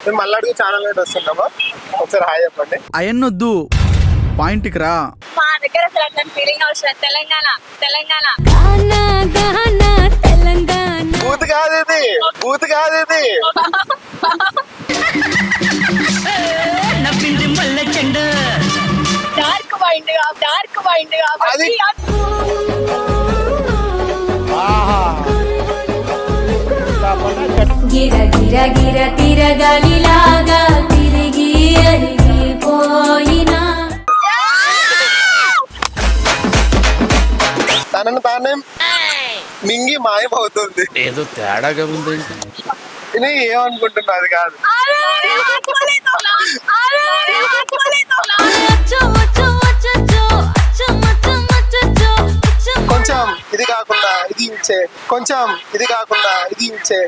మేము మళ్ళీ ఛానల్ నుండి వస్తున్నామా, ఒకసారి హాయ్ చెప్పండి. అయన్నొద్దు, పాయింట్కి రా. మా దగ్గర అసలు అట్లాంటి ఫీలింగ్ అవసరం. తెలంగాణ తెలంగాణ బూత్ కాదు ఇది, బూత్ కాదు ఇది. డార్క్ మైండ్ అది గిర గిర గిర తిరగలిలాగా తిరిగి అరిగిపోయినా తనను తానే మింగి మాయమవుతుంది. ఏదో తేడాగా ఉంది. ఇది ఏమనుకుంటున్నా అది కాదు. కొంచెం ఇది కాకుండా ఇది ఇచ్చే, కొంచెం ఇది కాకుండా ఇది ఇచ్చే.